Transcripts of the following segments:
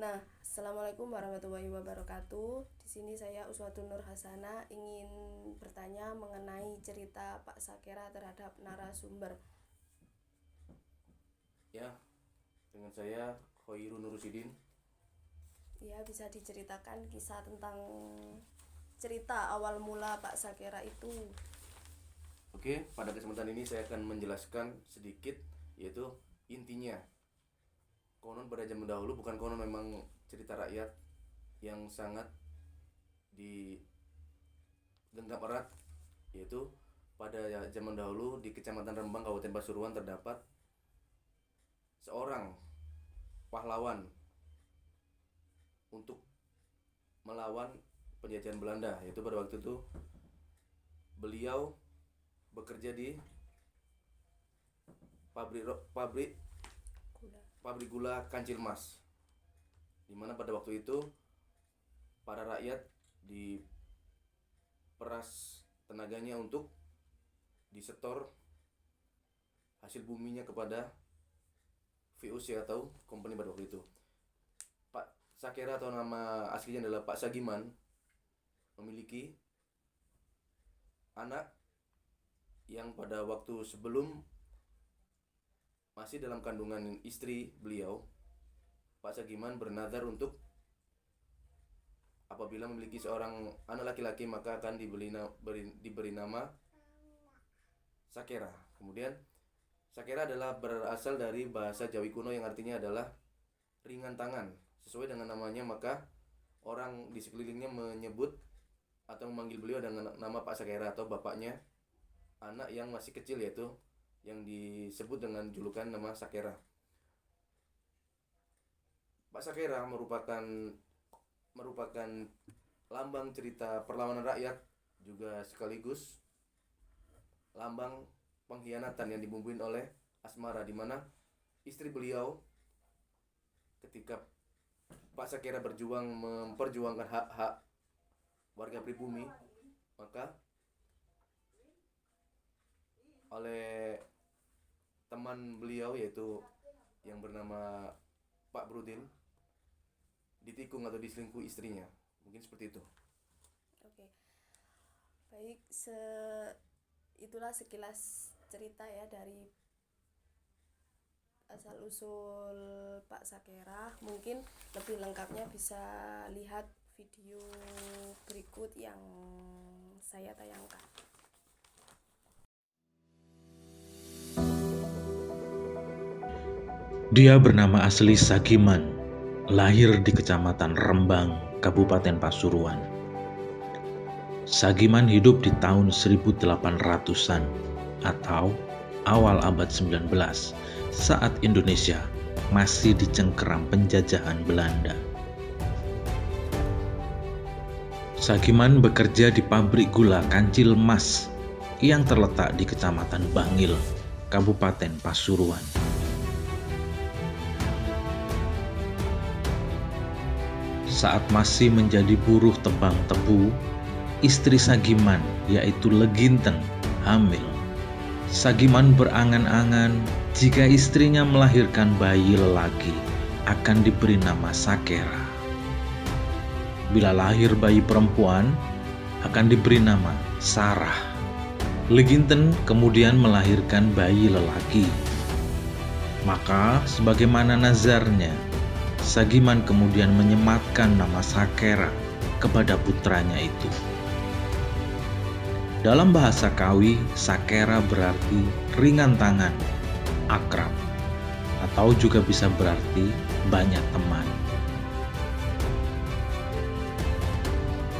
Nah, Assalamualaikum warahmatullahi wabarakatuh. Di sini saya Uswatun Nur Hasana ingin bertanya mengenai cerita Pak Sakera terhadap narasumber. Ya, dengan saya Khoirun Nurusidin. Ya, bisa diceritakan kisah tentang cerita awal mula Pak Sakera itu. Oke, pada kesempatan ini saya akan menjelaskan sedikit, yaitu intinya. Konon pada zaman dahulu, bukan konon, memang cerita rakyat yang sangat digenggam erat, yaitu pada zaman dahulu di Kecamatan Rembang, Kabupaten Pasuruan terdapat seorang pahlawan untuk melawan penjajahan Belanda, yaitu pada waktu itu beliau bekerja di pabrik gula Kancil Mas, di mana pada waktu itu para rakyat diperas tenaganya untuk disetor hasil buminya kepada VOC atau company pada waktu itu. Pak Sakera atau nama aslinya adalah Pak Sagiman memiliki anak yang pada waktu sebelum masih dalam kandungan istri beliau, Pak Sagiman bernazar untuk apabila memiliki seorang anak laki-laki maka akan diberi nama Sakera. Kemudian Sakera adalah berasal dari bahasa Jawi kuno yang artinya adalah ringan tangan. Sesuai dengan namanya, maka orang di sekelilingnya menyebut atau memanggil beliau dengan nama Pak Sakera atau bapaknya anak yang masih kecil, yaitu yang disebut dengan julukan nama Sakera. Pak Sakera merupakan lambang cerita perlawanan rakyat, juga sekaligus lambang pengkhianatan yang dibumbuin oleh asmara, di mana istri beliau ketika Pak Sakera berjuang memperjuangkan hak-hak warga pribumi, maka oleh teman beliau yaitu yang bernama Pak Brudin ditikung atau diselingkuhi istrinya. Mungkin seperti itu. Oke. Baik, itulah sekilas cerita ya dari asal usul Pak Sakera. Mungkin lebih lengkapnya bisa lihat video berikut yang saya tayangkan. Dia bernama asli Sagiman, lahir di Kecamatan Rembang, Kabupaten Pasuruan. Sagiman hidup di tahun 1800-an atau awal abad 19 saat Indonesia masih dicengkeram penjajahan Belanda. Sagiman bekerja di pabrik gula Kancil Mas yang terletak di Kecamatan Bangil, Kabupaten Pasuruan. Saat masih menjadi buruh tebang tebu, istri Sagiman yaitu Leginten hamil. Sagiman berangan-angan jika istrinya melahirkan bayi lelaki akan diberi nama Sakera. Bila lahir bayi perempuan akan diberi nama Sarah. Leginten kemudian melahirkan bayi lelaki. Maka sebagaimana nazarnya, Sagiman kemudian menyematkan nama Sakera kepada putranya itu. Dalam bahasa Kawi, Sakera berarti ringan tangan, akrab, atau juga bisa berarti banyak teman.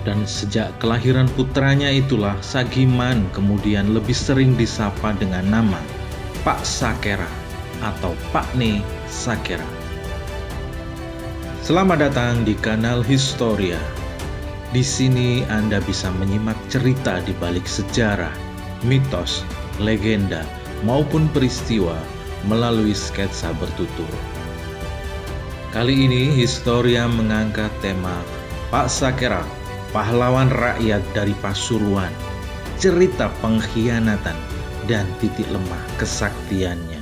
Dan sejak kelahiran putranya itulah Sagiman kemudian lebih sering disapa dengan nama Pak Sakera atau Pak Ne Sakera. Selamat datang di kanal Historia. Di sini Anda bisa menyimak cerita di balik sejarah, mitos, legenda, maupun peristiwa melalui sketsa bertutur. Kali ini Historia mengangkat tema Pak Sakera, pahlawan rakyat dari Pasuruan, cerita pengkhianatan dan titik lemah kesaktiannya.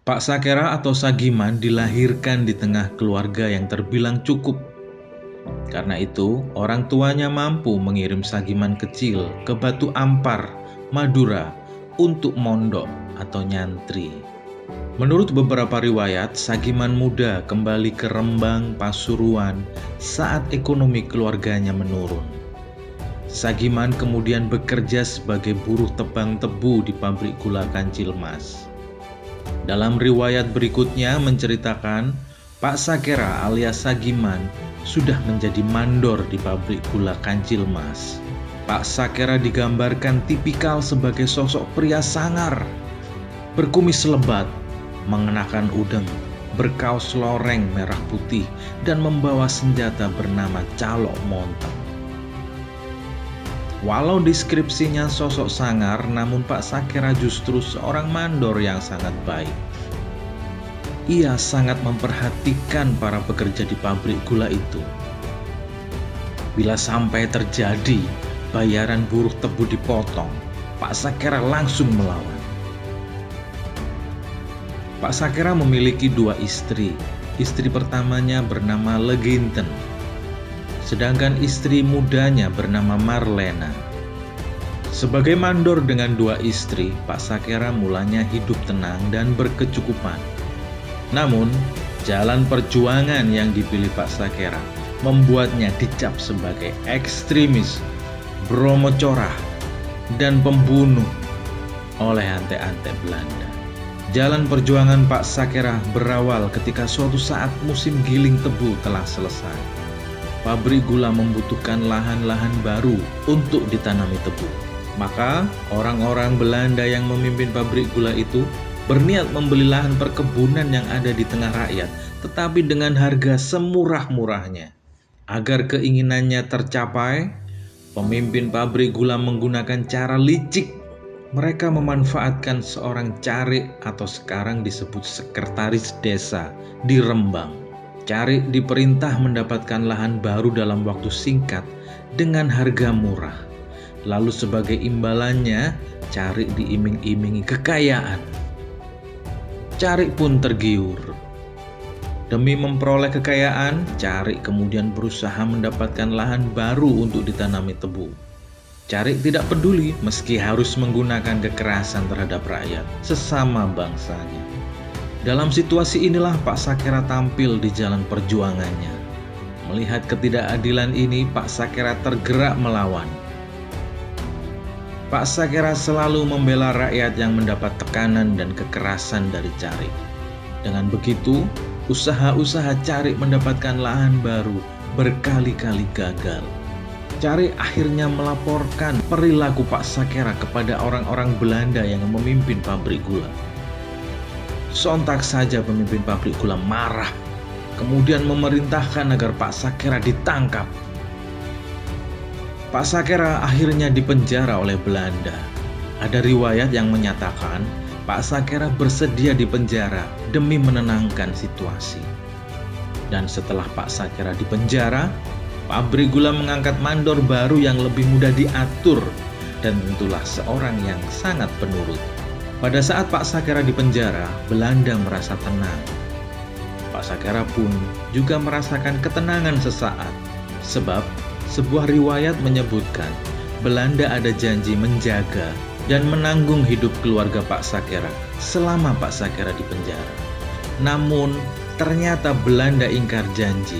Pak Sakera atau Sagiman dilahirkan di tengah keluarga yang terbilang cukup. Karena itu, orang tuanya mampu mengirim Sagiman kecil ke Batu Ampar, Madura, untuk mondok atau nyantri. Menurut beberapa riwayat, Sagiman muda kembali ke Rembang, Pasuruan saat ekonomi keluarganya menurun. Sagiman kemudian bekerja sebagai buruh tebang tebu di pabrik gula Kancilmas. Dalam riwayat berikutnya menceritakan, Pak Sakera alias Sagiman sudah menjadi mandor di pabrik gula Kancilmas. Pak Sakera digambarkan tipikal sebagai sosok pria sangar, berkumis lebat, mengenakan udeng, berkaos loreng merah putih, dan membawa senjata bernama calok montong. Walau deskripsinya sosok sangar, namun Pak Sakera justru seorang mandor yang sangat baik. Ia sangat memperhatikan para pekerja di pabrik gula itu. Bila sampai terjadi bayaran buruh tebu dipotong, Pak Sakera langsung melawan. Pak Sakera memiliki 2 istri. Istri pertamanya bernama Leginten, sedangkan istri mudanya bernama Marlena. Sebagai mandor dengan 2 istri, Pak Sakera mulanya hidup tenang dan berkecukupan. Namun, jalan perjuangan yang dipilih Pak Sakera membuatnya dicap sebagai ekstremis, bromocorah, dan pembunuh oleh ante-ante Belanda. Jalan perjuangan Pak Sakera berawal ketika suatu saat musim giling tebu telah selesai. Pabrik gula membutuhkan lahan-lahan baru untuk ditanami tebu. Maka orang-orang Belanda yang memimpin pabrik gula itu berniat membeli lahan perkebunan yang ada di tengah rakyat, tetapi dengan harga semurah-murahnya. Agar keinginannya tercapai, pemimpin pabrik gula menggunakan cara licik. Mereka memanfaatkan seorang carik atau sekarang disebut sekretaris desa di Rembang. Carik diperintah mendapatkan lahan baru dalam waktu singkat dengan harga murah. Lalu sebagai imbalannya, Carik diiming-imingi kekayaan. Carik pun tergiur. Demi memperoleh kekayaan, Carik kemudian berusaha mendapatkan lahan baru untuk ditanami tebu. Carik tidak peduli meski harus menggunakan kekerasan terhadap rakyat sesama bangsanya. Dalam situasi inilah Pak Sakera tampil di jalan perjuangannya. Melihat ketidakadilan ini, Pak Sakera tergerak melawan. Pak Sakera selalu membela rakyat yang mendapat tekanan dan kekerasan dari Carik. Dengan begitu, usaha-usaha Carik mendapatkan lahan baru berkali-kali gagal. Carik akhirnya melaporkan perilaku Pak Sakera kepada orang-orang Belanda yang memimpin pabrik gula. Sontak saja pemimpin pabrik gula marah, kemudian memerintahkan agar Pak Sakera ditangkap. Pak Sakera akhirnya dipenjara oleh Belanda. Ada riwayat yang menyatakan Pak Sakera bersedia dipenjara demi menenangkan situasi. Dan setelah Pak Sakera dipenjara, pabrik gula mengangkat mandor baru yang lebih mudah diatur, dan tentulah seorang yang sangat penurut. Pada saat Pak Sakera dipenjara, Belanda merasa tenang. Pak Sakera pun juga merasakan ketenangan sesaat, sebab sebuah riwayat menyebutkan Belanda ada janji menjaga dan menanggung hidup keluarga Pak Sakera selama Pak Sakera dipenjara. Namun, ternyata Belanda ingkar janji.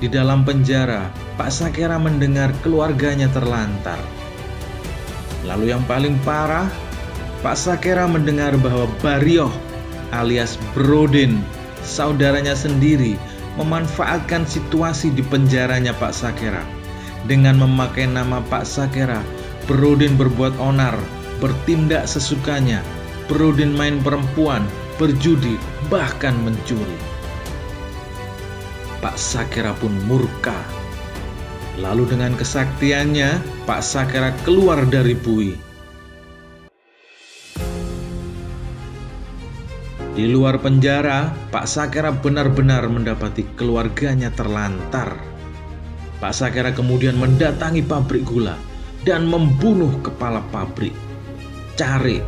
Di dalam penjara, Pak Sakera mendengar keluarganya terlantar. Lalu yang paling parah, Pak Sakera mendengar bahwa Barioh alias Brodin, saudaranya sendiri, memanfaatkan situasi di penjaranya Pak Sakera. Dengan memakai nama Pak Sakera, Brodin berbuat onar, bertindak sesukanya. Brodin main perempuan, berjudi, bahkan mencuri. Pak Sakera pun murka. Lalu dengan kesaktiannya, Pak Sakera keluar dari bui. Di luar penjara, Pak Sakera benar-benar mendapati keluarganya terlantar. Pak Sakera kemudian mendatangi pabrik gula dan membunuh kepala pabrik, Carik,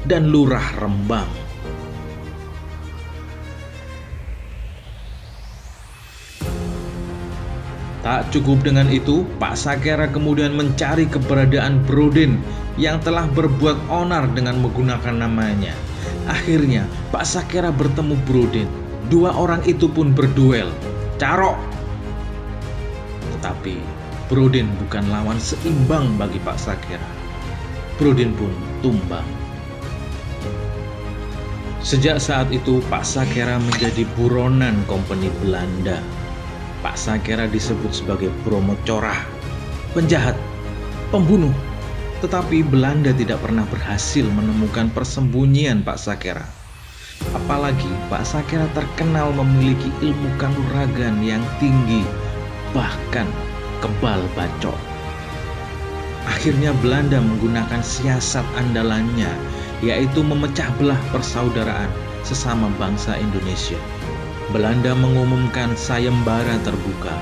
dan lurah Rembang. Tak cukup dengan itu, Pak Sakera kemudian mencari keberadaan Brodin yang telah berbuat onar dengan menggunakan namanya. Akhirnya, Pak Sakera bertemu Brodin. Dua orang itu pun berduel. Carok! Tetapi, Brodin bukan lawan seimbang bagi Pak Sakera. Brodin pun tumbang. Sejak saat itu, Pak Sakera menjadi buronan kompeni Belanda. Pak Sakera disebut sebagai Bromo Corah, penjahat, pembunuh. Tetapi Belanda tidak pernah berhasil menemukan persembunyian Pak Sakera. Apalagi Pak Sakera terkenal memiliki ilmu kanuragan yang tinggi, bahkan kebal bacok. Akhirnya Belanda menggunakan siasat andalannya, yaitu memecah belah persaudaraan sesama bangsa Indonesia. Belanda mengumumkan sayembara terbuka.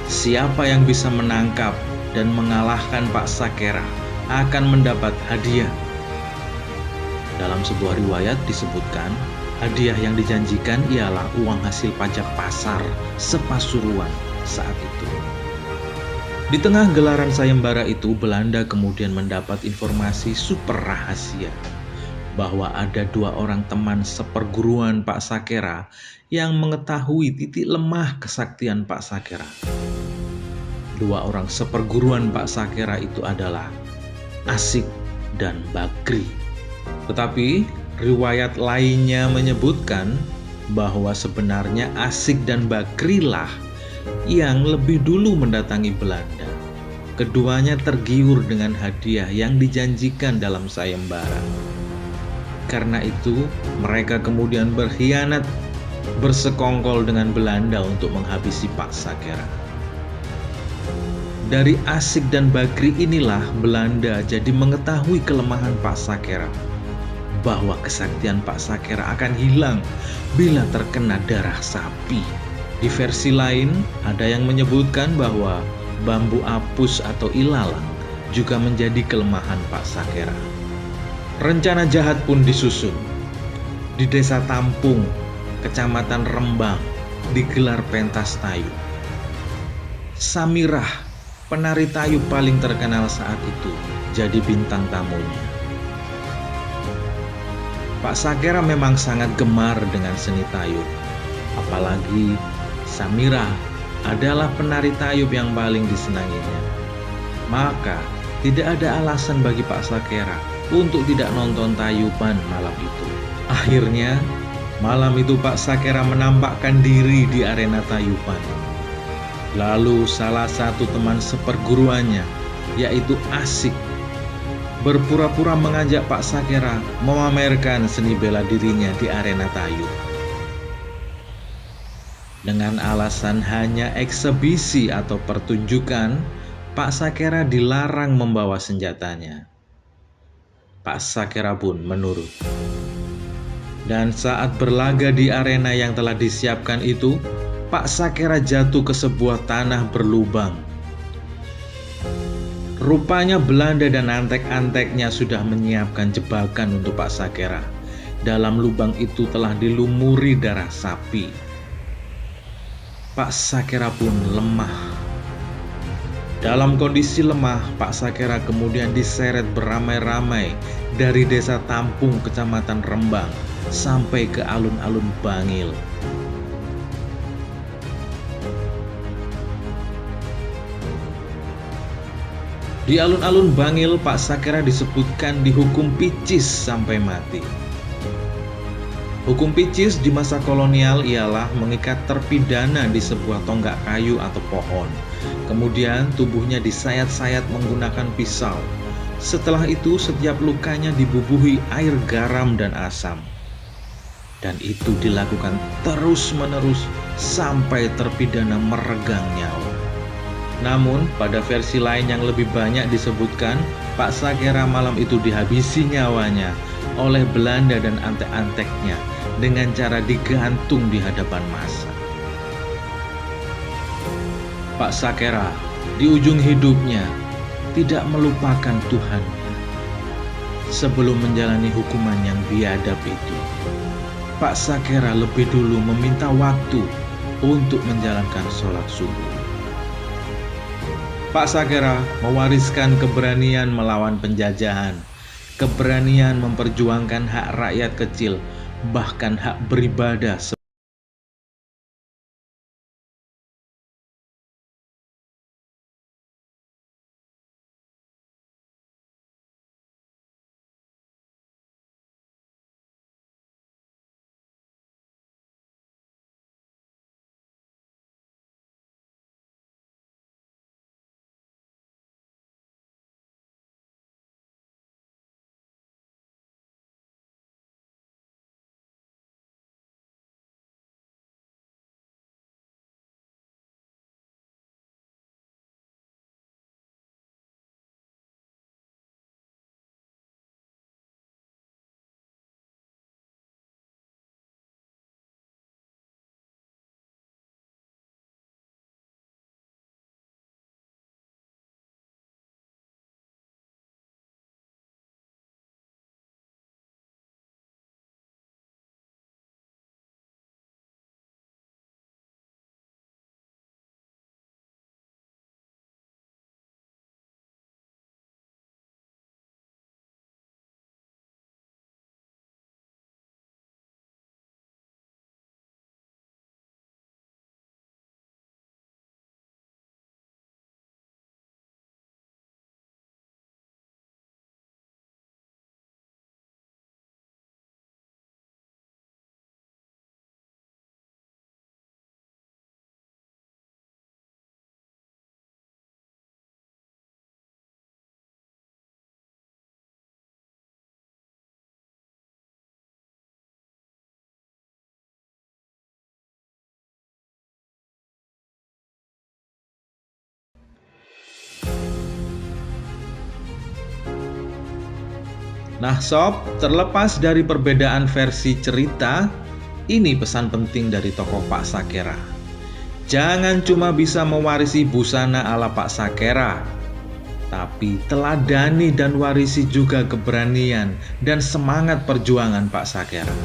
Siapa yang bisa menangkap dan mengalahkan Pak Sakera akan mendapat hadiah. Dalam sebuah riwayat disebutkan, hadiah yang dijanjikan ialah uang hasil pajak pasar sepasuruan saat itu. Di tengah gelaran sayembara itu, Belanda kemudian mendapat informasi super rahasia bahwa ada dua orang teman seperguruan Pak Sakera yang mengetahui titik lemah kesaktian Pak Sakera. Dua orang seperguruan Pak Sakera itu adalah Asik dan Bakri. Tetapi riwayat lainnya menyebutkan bahwa sebenarnya Asik dan Bakri lah yang lebih dulu mendatangi Belanda. Keduanya tergiur dengan hadiah yang dijanjikan dalam sayembara. Karena itu, mereka kemudian berkhianat, bersekongkol dengan Belanda untuk menghabisi Pak Sakera. Dari Asik dan Bakri inilah Belanda jadi mengetahui kelemahan Pak Sakera, bahwa kesaktian Pak Sakera akan hilang bila terkena darah sapi. Di versi lain, ada yang menyebutkan bahwa bambu apus atau ilalang juga menjadi kelemahan Pak Sakera. Rencana jahat pun disusun. Di desa Tampung, kecamatan Rembang, digelar pentas tayu. Samirah, penari tayu paling terkenal saat itu, jadi bintang tamunya. Pak Sakera memang sangat gemar dengan seni tayub. Apalagi Samirah adalah penari tayub yang paling disenanginya. Maka tidak ada alasan bagi Pak Sakera untuk tidak nonton tayuban malam itu. Akhirnya malam itu Pak Sakera menampakkan diri di arena tayuban. Lalu salah satu teman seperguruannya, yaitu Asik, berpura-pura mengajak Pak Sakera memamerkan seni bela dirinya di arena tayub. Dengan alasan hanya eksebisi atau pertunjukan, Pak Sakera dilarang membawa senjatanya. Pak Sakera pun menurut. Dan saat berlaga di arena yang telah disiapkan itu, Pak Sakera jatuh ke sebuah tanah berlubang. Rupanya Belanda dan antek-anteknya sudah menyiapkan jebakan untuk Pak Sakera. Dalam lubang itu telah dilumuri darah sapi. Pak Sakera pun lemah. Dalam kondisi lemah, Pak Sakera kemudian diseret beramai-ramai dari desa Tampung, kecamatan Rembang, sampai ke alun-alun Bangil. Di alun-alun Bangil, Pak Sakera disebutkan dihukum picis sampai mati. Hukum picis di masa kolonial ialah mengikat terpidana di sebuah tonggak kayu atau pohon. Kemudian tubuhnya disayat-sayat menggunakan pisau. Setelah itu setiap lukanya dibubuhi air garam dan asam. Dan itu dilakukan terus-menerus sampai terpidana meregang nyawa. Namun pada versi lain yang lebih banyak disebutkan, Pak Sakera malam itu dihabisi nyawanya oleh Belanda dan antek-anteknya dengan cara digantung di hadapan massa. Pak Sakera di ujung hidupnya tidak melupakan Tuhannya. Sebelum menjalani hukuman yang biadab itu, Pak Sakera lebih dulu meminta waktu untuk menjalankan sholat subuh. Pak Sakera mewariskan keberanian melawan penjajahan, keberanian memperjuangkan hak rakyat kecil, bahkan hak beribadah. Nah sob, terlepas dari perbedaan versi cerita, ini pesan penting dari tokoh Pak Sakera. Jangan cuma bisa mewarisi busana ala Pak Sakera, tapi teladani dan warisi juga keberanian dan semangat perjuangan Pak Sakera.